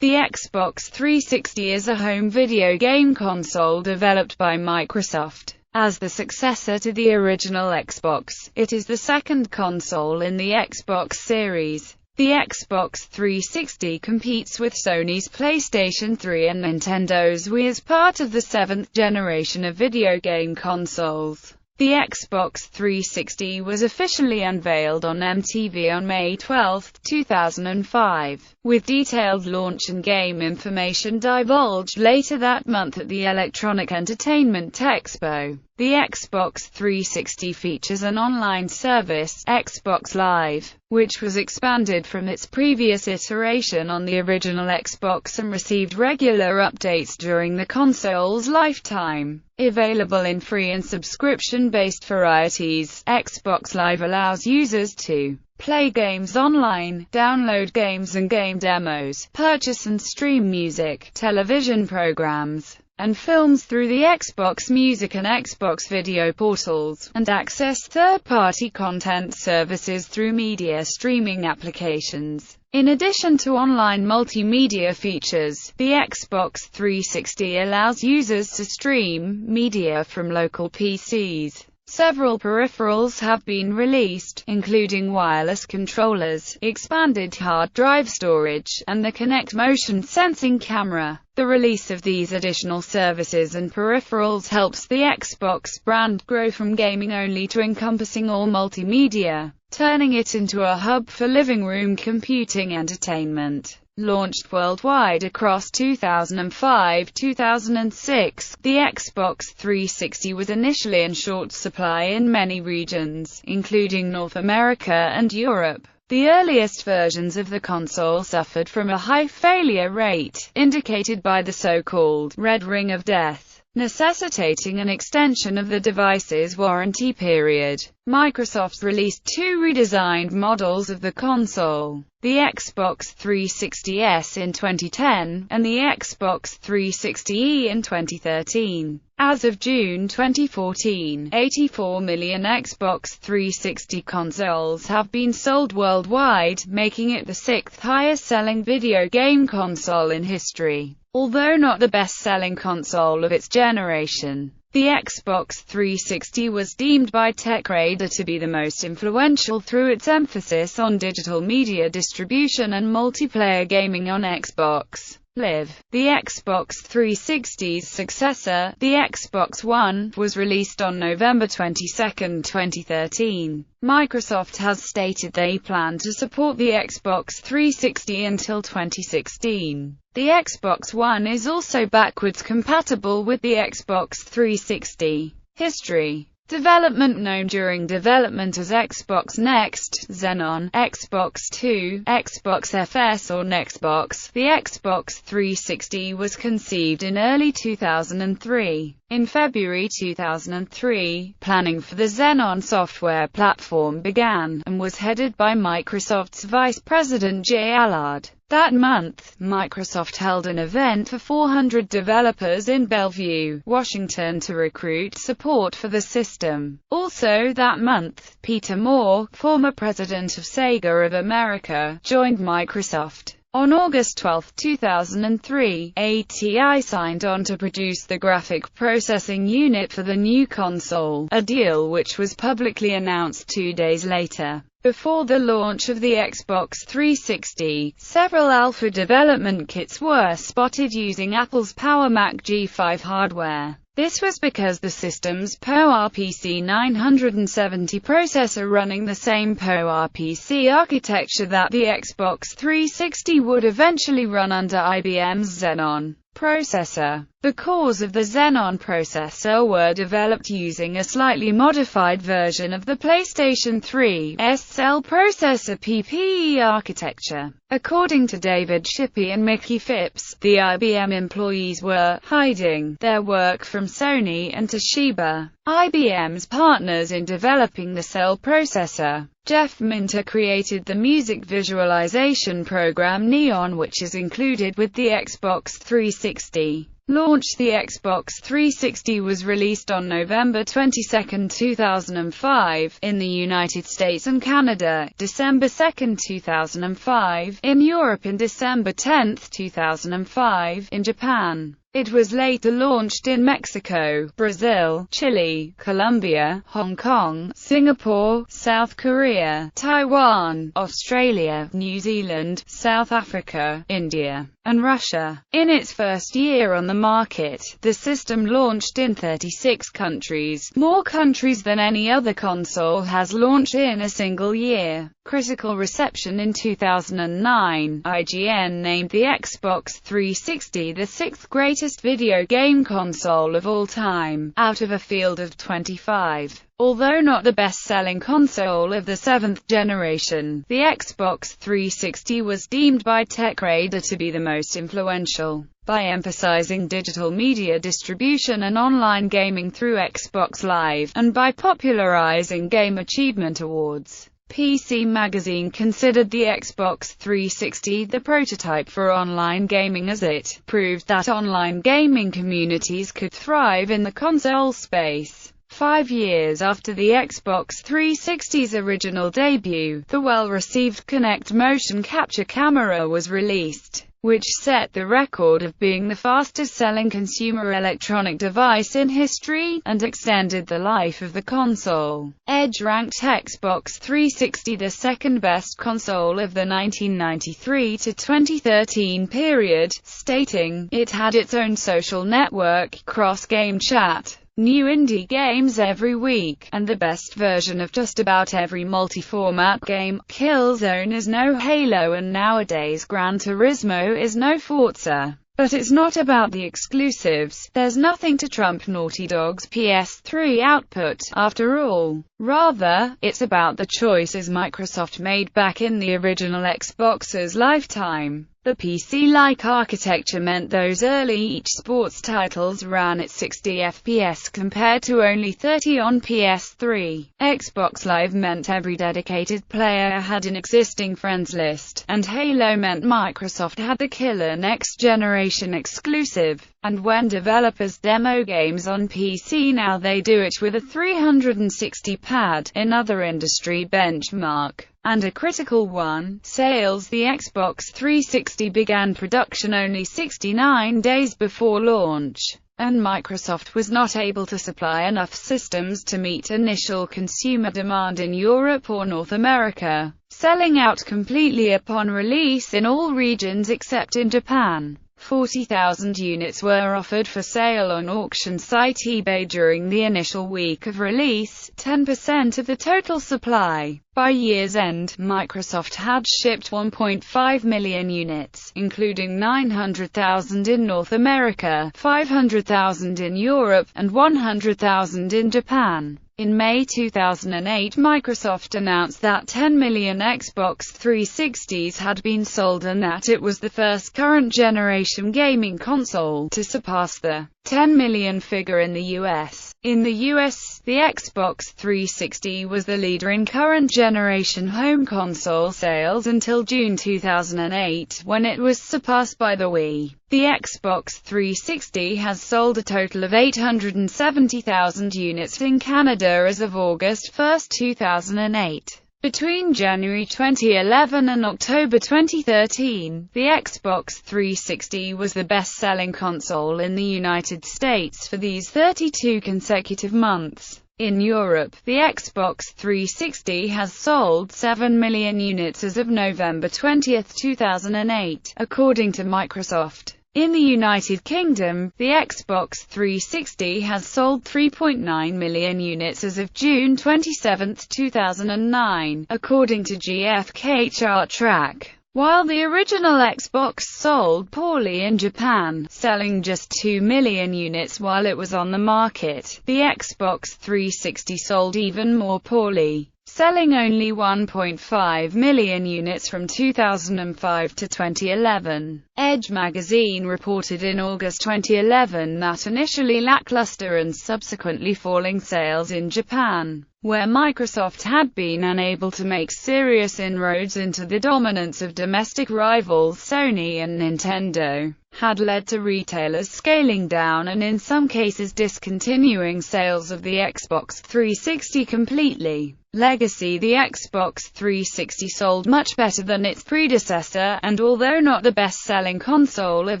The Xbox 360 is a home video game console developed by Microsoft. As the successor to the original Xbox, it is the second console in the Xbox series. The Xbox 360 competes with Sony's PlayStation 3 and Nintendo's Wii as part of the seventh generation of video game consoles. The Xbox 360 was officially unveiled on MTV on May 12, 2005, with detailed launch and game information divulged later that month at the Electronic Entertainment Expo. The Xbox 360 features an online service, Xbox Live, which was expanded from its previous iteration on the original Xbox and received regular updates during the console's lifetime. Available in free and subscription-based varieties, Xbox Live allows users to play games online, download games and game demos, purchase and stream music, television programs, and films through the Xbox Music and Xbox Video portals, and access third-party content services through media streaming applications. In addition to online multimedia features, the Xbox 360 allows users to stream media from local PCs. Several peripherals have been released, including wireless controllers, expanded hard drive storage, and the Kinect motion sensing camera. The release of these additional services and peripherals helps the Xbox brand grow from gaming only to encompassing all multimedia, turning it into a hub for living room computing entertainment. Launched worldwide across 2005-2006, the Xbox 360 was initially in short supply in many regions, including North America and Europe. The earliest versions of the console suffered from a high failure rate, indicated by the so-called red ring of death, necessitating an extension of the device's warranty period. Microsoft released two redesigned models of the console, the Xbox 360S in 2010, and the Xbox 360E in 2013. As of June 2014, 84 million Xbox 360 consoles have been sold worldwide, making it the sixth highest-selling video game console in history. Although not the best-selling console of its generation, the Xbox 360 was deemed by TechRadar to be the most influential through its emphasis on digital media distribution and multiplayer gaming on Xbox Live. The Xbox 360's successor, the Xbox One, was released on November 22, 2013. Microsoft has stated they plan to support the Xbox 360 until 2016. The Xbox One is also backwards compatible with the Xbox 360. History. Development known during development as Xbox Next, Xenon, Xbox 2, Xbox FS or Nextbox. The Xbox 360 was conceived in early 2003. In February 2003, planning for the Xenon software platform began, and was headed by Microsoft's Vice President Jay Allard. That month, Microsoft held an event for 400 developers in Bellevue, Washington to recruit support for the system. Also that month, Peter Moore, former president of Sega of America, joined Microsoft. On August 12, 2003, ATI signed on to produce the graphic processing unit for the new console, a deal which was publicly announced 2 days later. Before the launch of the Xbox 360, several alpha development kits were spotted using Apple's Power Mac G5 hardware. This was because the system's PowerPC 970 processor running the same PowerPC architecture that the Xbox 360 would eventually run under IBM's Xenon processor. The cores of the Xenon processor were developed using a slightly modified version of the PlayStation 3's cell processor PPE architecture. According to David Shippey and Mickey Phipps, the IBM employees were hiding their work from Sony and Toshiba, IBM's partners in developing the cell processor. Jeff Minter created the music visualization program Neon, which is included with the Xbox 360. Launch. The Xbox 360 was released on November 22, 2005, in the United States and Canada, December 2, 2005, in Europe and December 10, 2005, in Japan. It was later launched in Mexico, Brazil, Chile, Colombia, Hong Kong, Singapore, South Korea, Taiwan, Australia, New Zealand, South Africa, India, and Russia. In its first year on the market, the system launched in 36 countries, more countries than any other console has launched in a single year. Critical reception. In 2009, IGN named the Xbox 360 the sixth greatest video game console of all time, out of a field of 25. Although not the best-selling console of the seventh generation, the Xbox 360 was deemed by TechRadar to be the most influential, by emphasizing digital media distribution and online gaming through Xbox Live, and by popularizing Game Achievement Awards. PC Magazine considered the Xbox 360 the prototype for online gaming, as it proved that online gaming communities could thrive in the console space. 5 years after the Xbox 360's original debut, the well-received Kinect motion capture camera was released, which set the record of being the fastest-selling consumer electronic device in history, and extended the life of the console. Edge ranked Xbox 360 the second-best console of the 1993 to 2013 period, stating, "It had its own social network, cross-game chat, new indie games every week, and the best version of just about every multi-format game. Killzone is no Halo, and nowadays Gran Turismo is no Forza. But it's not about the exclusives. There's nothing to trump Naughty Dog's PS3 output, after all. Rather, it's about the choices Microsoft made back in the original Xbox's lifetime. The PC-like architecture meant those early sports titles ran at 60 FPS compared to only 30 on PS3. Xbox Live meant every dedicated player had an existing friends list, and Halo meant Microsoft had the killer next-generation exclusive. And when developers demo games on PC now, they do it with a 360 pad, another industry benchmark, and a critical one, sales. The Xbox 360 began production only 69 days before launch, and Microsoft was not able to supply enough systems to meet initial consumer demand in Europe or North America, selling out completely upon release in all regions except in Japan. 40,000 units were offered for sale on auction site eBay during the initial week of release, 10% of the total supply. By year's end, Microsoft had shipped 1.5 million units, including 900,000 in North America, 500,000 in Europe, and 100,000 in Japan. In May 2008, Microsoft announced that 10 million Xbox 360s had been sold, and that it was the first current-generation gaming console to surpass the 10 million figure in the US. In the US, the Xbox 360 was the leader in current-generation home console sales until June 2008, when it was surpassed by the Wii. The Xbox 360 has sold a total of 870,000 units in Canada as of August 1, 2008. Between January 2011 and October 2013, the Xbox 360 was the best-selling console in the United States for these 32 consecutive months. In Europe, the Xbox 360 has sold 7 million units as of November 20, 2008, according to Microsoft. In the United Kingdom, the Xbox 360 has sold 3.9 million units as of June 27, 2009, according to GfK Chart Track. While the original Xbox sold poorly in Japan, selling just 2 million units while it was on the market, the Xbox 360 sold even more poorly, selling only 1.5 million units from 2005 to 2011. Edge magazine reported in August 2011 that initially lackluster and subsequently falling sales in Japan, where Microsoft had been unable to make serious inroads into the dominance of domestic rivals Sony and Nintendo, had led to retailers scaling down and in some cases discontinuing sales of the Xbox 360 completely. Legacy: the Xbox 360 sold much better than its predecessor, and although not the best-selling console of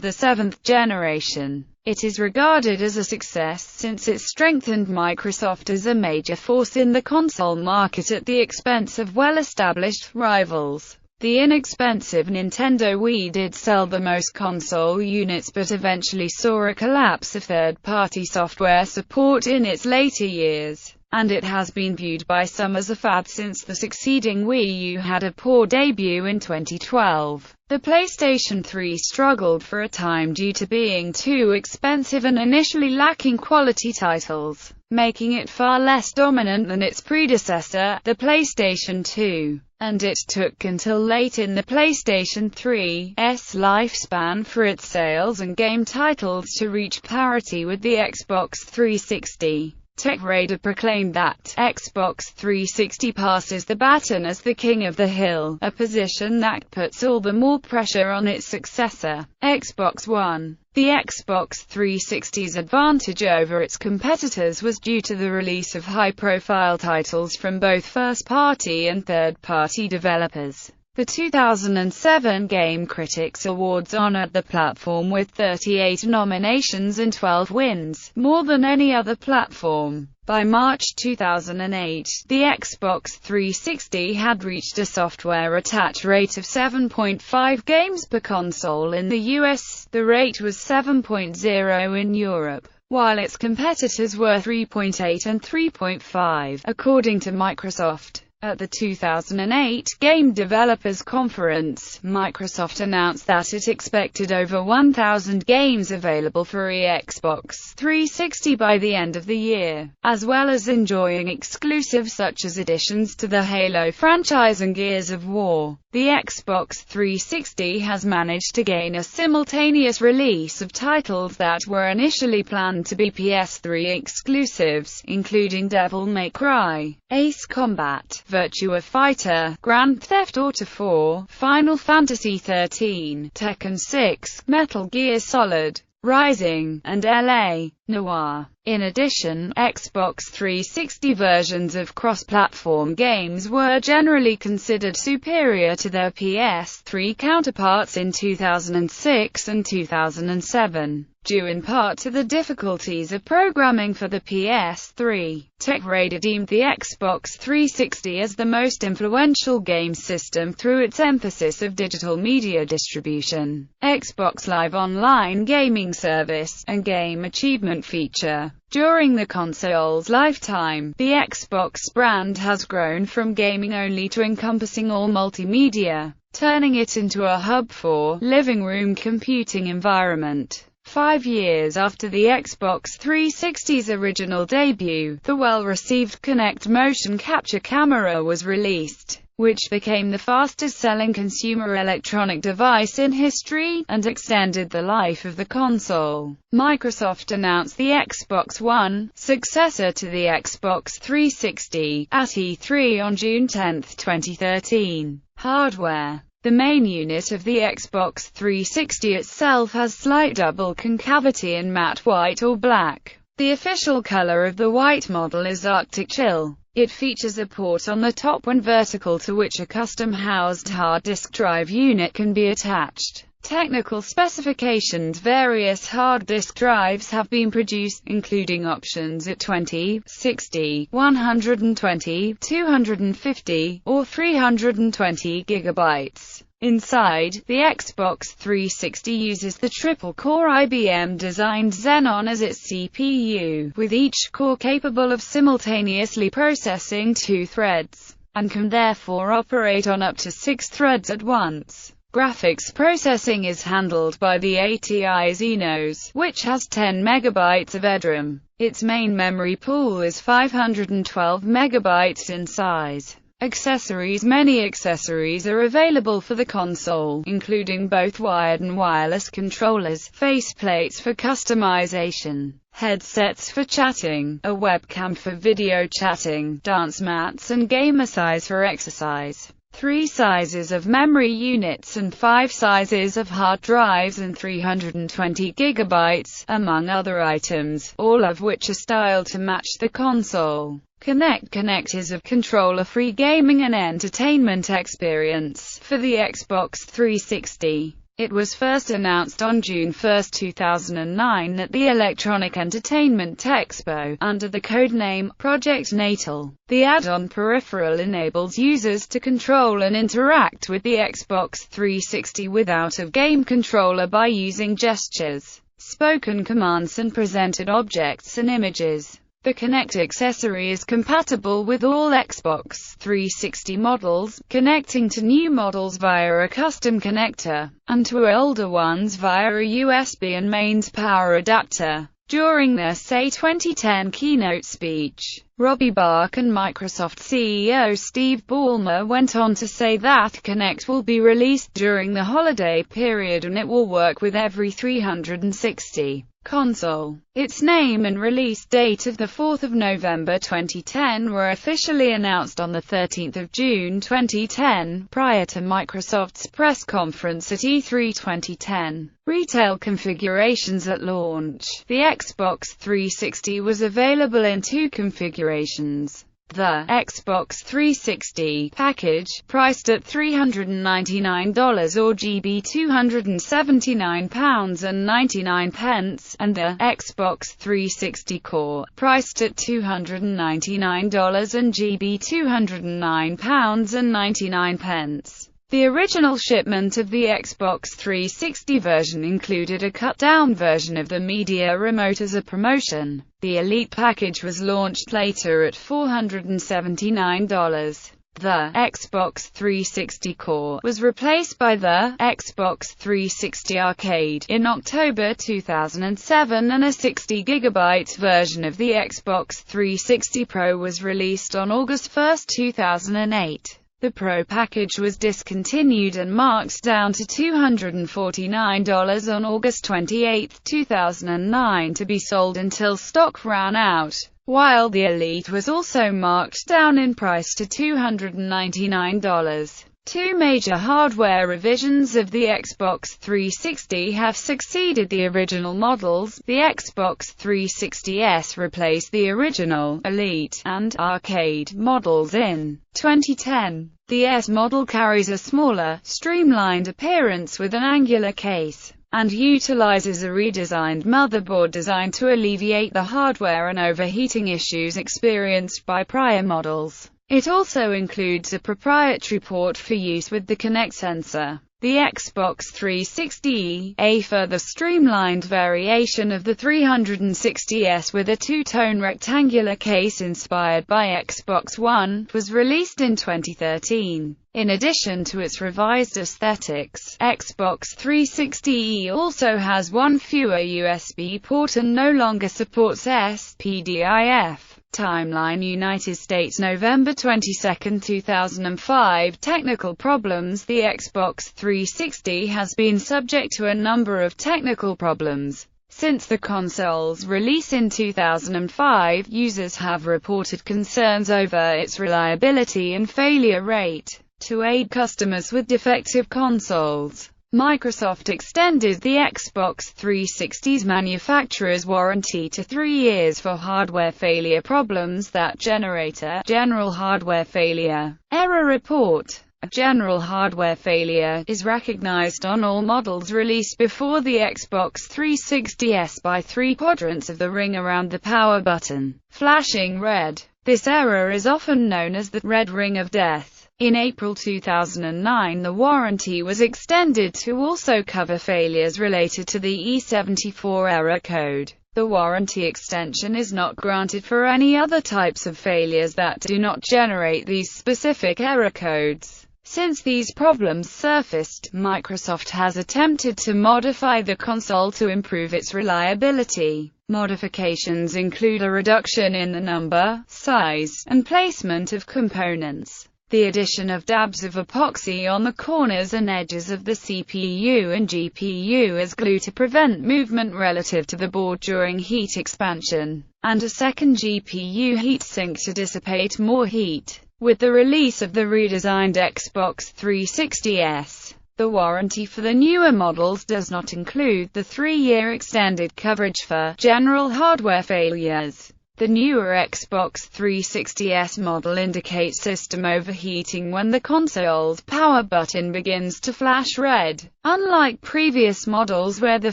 the 7th generation, it is regarded as a success since it strengthened Microsoft as a major force in the console market at the expense of well-established rivals. The inexpensive Nintendo Wii did sell the most console units but eventually saw a collapse of third-party software support in its later years, and it has been viewed by some as a fad since the succeeding Wii U had a poor debut in 2012. The PlayStation 3 struggled for a time due to being too expensive and initially lacking quality titles, making it far less dominant than its predecessor, the PlayStation 2. And it took until late in the PlayStation 3's lifespan for its sales and game titles to reach parity with the Xbox 360. TechRadar proclaimed that Xbox 360 passes the baton as the king of the hill, a position that puts all the more pressure on its successor, Xbox One. The Xbox 360's advantage over its competitors was due to the release of high-profile titles from both first-party and third-party developers. The 2007 Game Critics Awards honored the platform with 38 nominations and 12 wins, more than any other platform. By March 2008, the Xbox 360 had reached a software attach rate of 7.5 games per console in the US. The rate was 7.0 in Europe, while its competitors were 3.8 and 3.5, according to Microsoft. At the 2008 Game Developers Conference, Microsoft announced that it expected over 1,000 games available for Xbox 360 by the end of the year, as well as enjoying exclusives such as additions to the Halo franchise and Gears of War. The Xbox 360 has managed to gain a simultaneous release of titles that were initially planned to be PS3 exclusives, including Devil May Cry, Ace Combat, Virtua Fighter, Grand Theft Auto 4, Final Fantasy XIII, Tekken 6, Metal Gear Solid Rising, and LA Noire. In addition, Xbox 360 versions of cross-platform games were generally considered superior to their PS3 counterparts in 2006 and 2007, due in part to the difficulties of programming for the PS3. TechRadar deemed the Xbox 360 as the most influential game system through its emphasis of digital media distribution, Xbox Live Online gaming service, and game achievement feature. During the console's lifetime, the Xbox brand has grown from gaming only to encompassing all multimedia, turning it into a hub for living room computing environment. 5 years after the Xbox 360's original debut, the well-received Kinect motion capture camera was released, which became the fastest-selling consumer electronic device in history, and extended the life of the console. Microsoft announced the Xbox One, successor to the Xbox 360, at E3 on June 10, 2013. Hardware. The main unit of the Xbox 360 itself has slight double concavity in matte white or black. The official color of the white model is Arctic Chill. It features a port on the top when vertical to which a custom-housed hard disk drive unit can be attached. Technical specifications. Various hard disk drives have been produced, including options at 20, 60, 120, 250, or 320 gigabytes. Inside, the Xbox 360 uses the triple-core IBM-designed Xenon as its CPU, with each core capable of simultaneously processing 2 threads, and can therefore operate on up to 6 threads at once. Graphics processing is handled by the ATI Xenos, which has 10 megabytes of headroom. Its main memory pool is 512 megabytes in size. Accessories. Many accessories are available for the console, including both wired and wireless controllers, faceplates for customization, headsets for chatting, a webcam for video chatting, dance mats and gamer size for exercise. 3 sizes of memory units and 5 sizes of hard drives and 320 gigabytes, among other items, all of which are styled to match the console. Kinect is a controller-free gaming and entertainment experience for the Xbox 360. It was first announced on June 1, 2009 at the Electronic Entertainment Expo, under the codename Project Natal. The add-on peripheral enables users to control and interact with the Xbox 360 without a game controller by using gestures, spoken commands and presented objects and images. The Kinect accessory is compatible with all Xbox 360 models, connecting to new models via a custom connector, and to older ones via a USB and mains power adapter. During their CES 2010 keynote speech, Robbie Bark and Microsoft CEO Steve Ballmer went on to say that Kinect will be released during the holiday period and it will work with every 360 console. Its name and release date of the 4th of November 2010 were officially announced on the 13th of June 2010, prior to Microsoft's press conference at E3 2010. Retail configurations at launch. The Xbox 360 was available in 2 configurations. The Xbox 360 package, priced at $399 or GB £279.99, and the Xbox 360 Core, priced at $299 and GB £209.99. The original shipment of the Xbox 360 version included a cut-down version of the Media Remote as a promotion. The Elite package was launched later at $479. The Xbox 360 Core was replaced by the Xbox 360 Arcade in October 2007, and a 60GB version of the Xbox 360 Pro was released on August 1, 2008. The Pro package was discontinued and marked down to $249 on August 28, 2009 to be sold until stock ran out, while the Elite was also marked down in price to $299. 2 major hardware revisions of the Xbox 360 have succeeded the original models. The Xbox 360S replaced the original Elite and Arcade models in 2010. The S model carries a smaller, streamlined appearance with an angular case, and utilizes a redesigned motherboard designed to alleviate the hardware and overheating issues experienced by prior models. It also includes a proprietary port for use with the Kinect sensor. The Xbox 360, a further streamlined variation of the 360S with a 2-tone rectangular case inspired by Xbox One, was released in 2013. In addition to its revised aesthetics, Xbox 360 also has 1 fewer USB port and no longer supports SPDIF. Timeline: United States, November 22, 2005. Technical problems. The Xbox 360 has been subject to a number of technical problems. Since the console's release in 2005, users have reported concerns over its reliability and failure rate. To aid customers with defective consoles, Microsoft extended the Xbox 360's manufacturer's warranty to 3 years for hardware failure problems that generate a general hardware failure error report. A general hardware failure is recognized on all models released before the Xbox 360S by 3 quadrants of the ring around the power button, flashing red. This error is often known as the red ring of death. In April 2009, the warranty was extended to also cover failures related to the E74 error code. The warranty extension is not granted for any other types of failures that do not generate these specific error codes. Since these problems surfaced, Microsoft has attempted to modify the console to improve its reliability. Modifications include a reduction in the number, size, and placement of components. The addition of dabs of epoxy on the corners and edges of the CPU and GPU as glue to prevent movement relative to the board during heat expansion, and a second GPU heatsink to dissipate more heat. With the release of the redesigned Xbox 360S, the warranty for the newer models does not include the 3-year extended coverage for general hardware failures. The newer Xbox 360S model indicates system overheating when the console's power button begins to flash red. Unlike previous models where the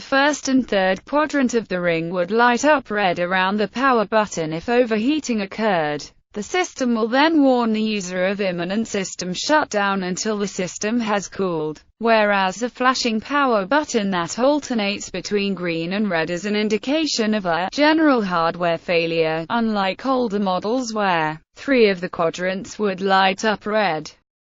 first and third quadrant of the ring would light up red around the power button if overheating occurred, the system will then warn the user of imminent system shutdown until the system has cooled, whereas a flashing power button that alternates between green and red is an indication of a general hardware failure, unlike older models where 3 of the quadrants would light up red.